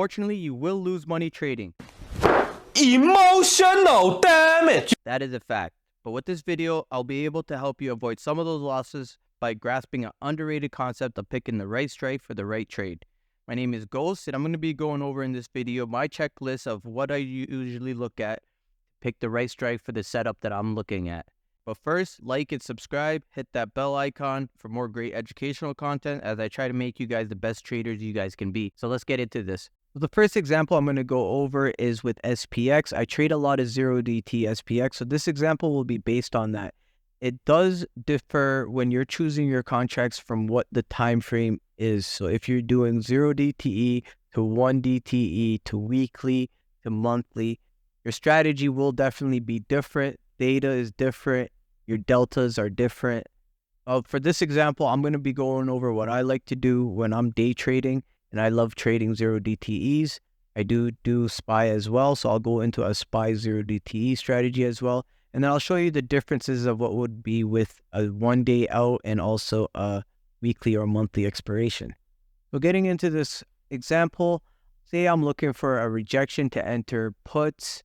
Unfortunately, you will lose money trading. Emotional damage. That is a fact. But with this video, I'll be able to help you avoid some of those losses by grasping an underrated concept of picking the right strike for the right trade. My name is Ghost, and I'm going to be going over in this video my checklist of what I usually look at to pick the right strike for the setup that I'm looking at. But first, like and subscribe, hit that bell icon for more great educational content as I try to make you guys the best traders you guys can be. So let's get into this. The first example I'm going to go over is with SPX. I trade a lot of 0DT SPX, so this example will be based on that. It does differ when you're choosing your contracts from what the time frame is. So if you're doing 0DTE to 1DTE to weekly to monthly, your strategy will definitely be different. Data is different. Your deltas are different. For this example, I'm going to be going over what I like to do when I'm day trading, and I love trading 0DTEs. I do SPY as well, so I'll go into a SPY 0DTE strategy as well. And then I'll show you the differences of what would be with a 1 day out and also a weekly or monthly expiration. So getting into this example, say I'm looking for a rejection to enter puts.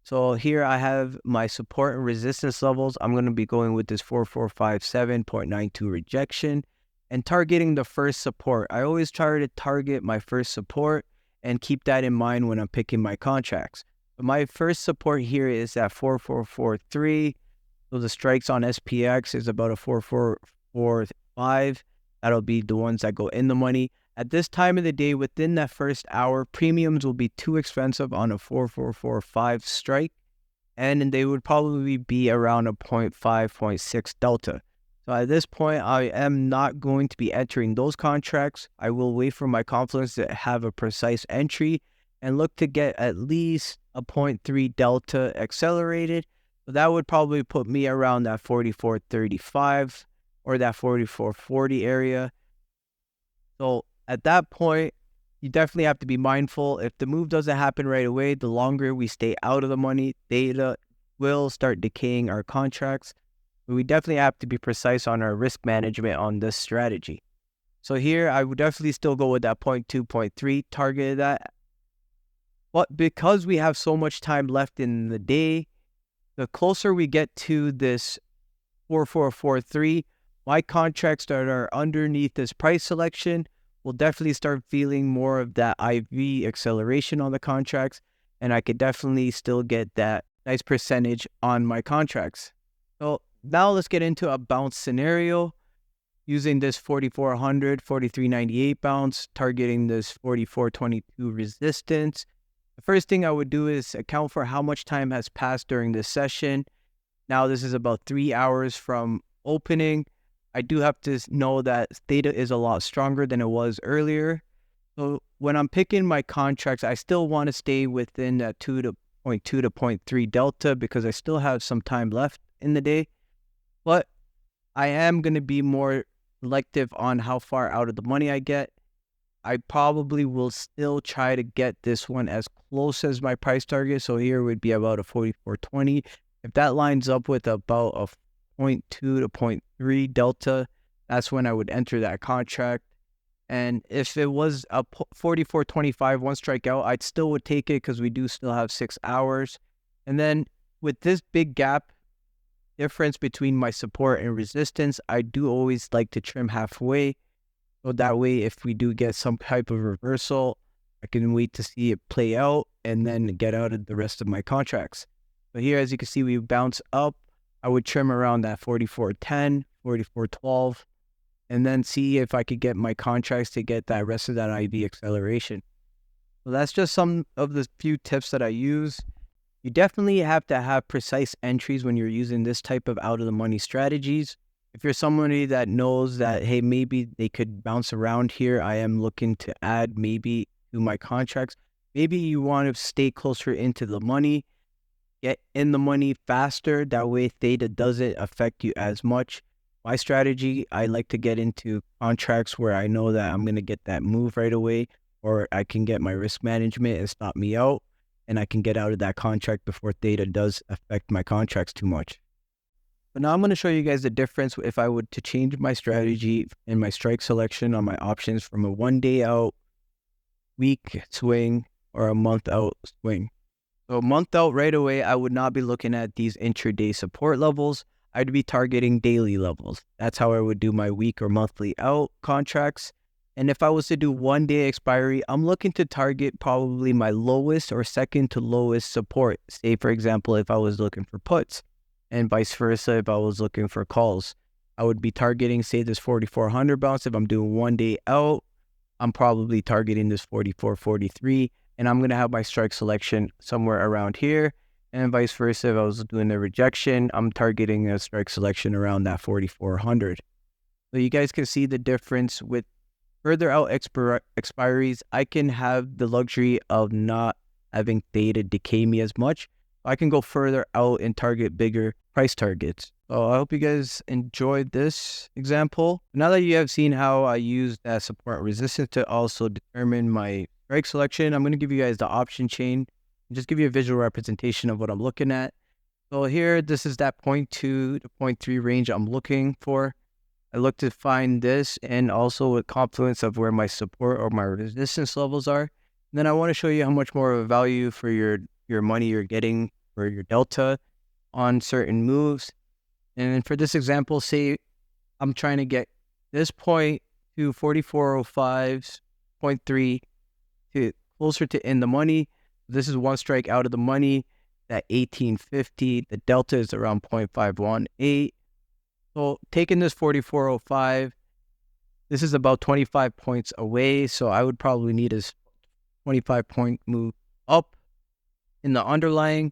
So here I have my support and resistance levels. I'm going to be going with this 4457.92 rejection and targeting the first support. I always try to target my first support and keep that in mind when I'm picking my contracts. But my first support here is at 4443. So the strikes on SPX is about a 4445. That'll be the ones that go in the money. At this time of the day, within that first hour, premiums will be too expensive on a 4445 strike, and they would probably be around a 0.5, 0.6 delta. So at this point, I am not going to be entering those contracts. I will wait for my confluence to have a precise entry and look to get at least a 0.3 delta accelerated. So that would probably put me around that 4435 or that 4440 area. So at that point, you definitely have to be mindful. If the move doesn't happen right away, the longer we stay out of the money, data will start decaying our contracts. But we definitely have to be precise on our risk management on this strategy. So here, I would definitely still go with that 0.2, 0.3 target that. But because we have so much time left in the day, the closer we get to this 4443, my contracts that are underneath this price selection will definitely start feeling more of that IV acceleration on the contracts, and I could definitely still get that nice percentage on my contracts. So now let's get into a bounce scenario using this 4400, 4398 bounce, targeting this 4422 resistance. The first thing I would do is account for how much time has passed during this session. Now this is about 3 hours from opening. I do have to know that theta is a lot stronger than it was earlier. So when I'm picking my contracts, I still want to stay within that 2.2 to 0.3 delta because I still have some time left in the day. But I am going to be more selective on how far out of the money I get. I probably will still try to get this one as close as my price target. So here would be about a 4420. If that lines up with about a 0.2 to 0.3 delta, that's when I would enter that contract. And if it was a 4425 one strike out, I'd still would take it because we do still have 6 hours. And then with this big gap difference between my support and resistance, I do always like to trim halfway. So that way, if we do get some type of reversal, I can wait to see it play out and then get out of the rest of my contracts. But here, as you can see, we bounce up. I would trim around that 4410, 4412, and then see if I could get my contracts to get that rest of that IV acceleration. So that's just some of the few tips that I use. You definitely have to have precise entries when you're using this type of out-of-the-money strategies. If you're somebody that knows that, hey, maybe they could bounce around here, I am looking to add maybe to my contracts. Maybe you want to stay closer into the money, get in the money faster. That way theta doesn't affect you as much. My strategy, I like to get into contracts where I know that I'm going to get that move right away, or I can get my risk management and stop me out, and I can get out of that contract before theta does affect my contracts too much. But now I'm going to show you guys the difference if I would to change my strategy and my strike selection on my options from a 1 day out week swing or a month out swing. So month out right away, I would not be looking at these intraday support levels. I'd be targeting daily levels. That's how I would do my week or monthly out contracts. And if I was to do 1 day expiry, I'm looking to target probably my lowest or second to lowest support. Say, for example, if I was looking for puts, and vice versa if I was looking for calls. I would be targeting, say, this 4,400 bounce. If I'm doing 1 day out, I'm probably targeting this 44.43, and I'm going to have my strike selection somewhere around here. And vice versa, if I was doing the rejection, I'm targeting a strike selection around that 4,400. So you guys can see the difference with further out expiries. I can have the luxury of not having theta decay me as much. I can go further out and target bigger price targets. So I hope you guys enjoyed this example. Now that you have seen how I use that support and resistance to also determine my strike selection, I'm going to give you guys the option chain and just give you a visual representation of what I'm looking at. So here, this is that 0.2 to 0.3 range I'm looking for. I look to find this and also a confluence of where my support or my resistance levels are. And then I want to show you how much more of a value for your money you're getting for your delta on certain moves. And for this example, say I'm trying to get this point to 44.05's 0.3 to closer to in the money. This is one strike out of the money, that 1850. The delta is around 0.518. So taking this 44.05, this is about 25 points away. So I would probably need a 25 point move up in the underlying.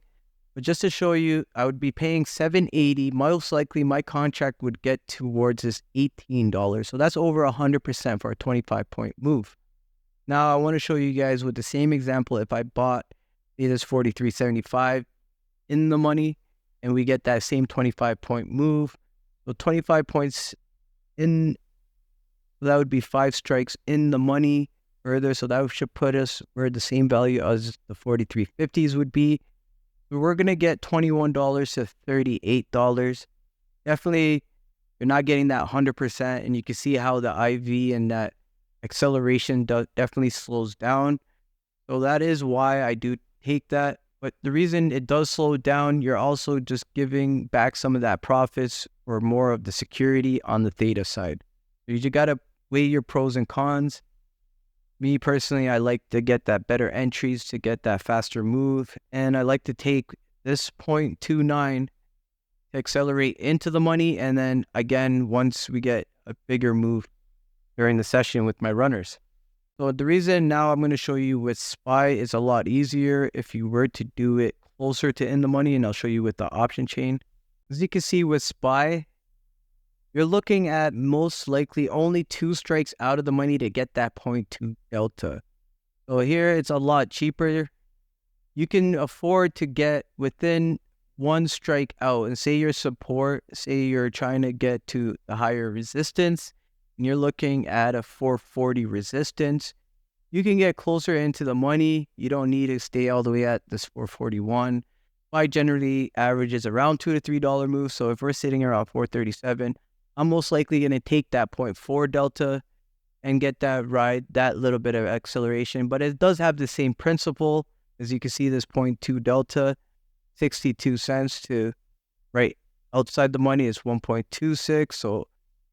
But just to show you, I would be paying $7.80. Most likely my contract would get towards this $18. So that's over 100% for a 25 point move. Now I want to show you guys with the same example, if I bought this 43.75 in the money and we get that same 25 point move. So 25 points in, that would be 5 strikes in the money further. So that should put us where the same value as the 43.50s would be. We're going to get $21 to $38. Definitely, you're not getting that 100%. And you can see how the IV and that acceleration definitely slows down. So that is why I do take that. But the reason it does slow down, you're also just giving back some of that profits or more of the security on the theta side. So you got to weigh your pros and cons. Me personally, I like to get that better entries to get that faster move. And I like to take this 0.29 to accelerate into the money. And then again, once we get a bigger move during the session with my runners. So the reason now I'm going to show you with SPY is a lot easier if you were to do it closer to in the money. And I'll show you with the option chain. As you can see with SPY, you're looking at most likely only 2 strikes out of the money to get that 0.2 delta. So here it's a lot cheaper. You can afford to get within 1 strike out, and say your support, say you're trying to get to the higher resistance and you're looking at a 440 resistance. You can get closer into the money. You don't need to stay all the way at this 441. SPY generally averages around $2 to $3 moves. So if we're sitting around 437, I'm most likely going to take that 0.4 delta and get that ride, that little bit of acceleration. But it does have the same principle. As you can see, this 0.2 delta, 62 cents to right outside the money is 1.26. So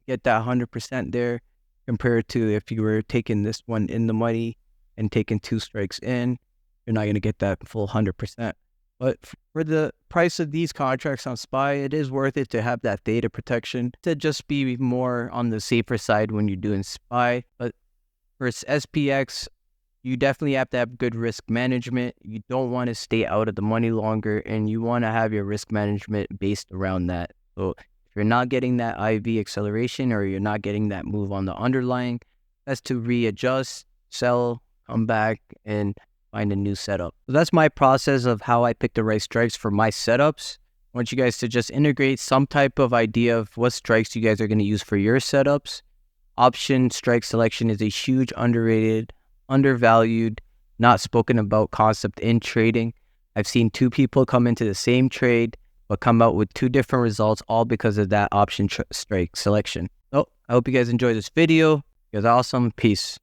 get that 100% there compared to if you were taking this one in the money and taking 2 strikes in, you're not going to get that full 100%. But for the price of these contracts on SPY, it is worth it to have that theta protection to just be more on the safer side when you're doing SPY. But for SPX, you definitely have to have good risk management. You don't want to stay out of the money longer, and you want to have your risk management based around that. So if you're not getting that IV acceleration or you're not getting that move on the underlying, that's to readjust, sell, come back, and find a new setup. So that's my process of how I pick the right strikes for my setups. I want you guys to just integrate some type of idea of what strikes you guys are going to use for your setups. Option strike selection is a huge underrated, undervalued, not spoken about concept in trading. I've seen 2 people come into the same trade but come out with 2 different results, all because of that option strike selection. So I hope you guys enjoyed this video. You guys are awesome. Peace.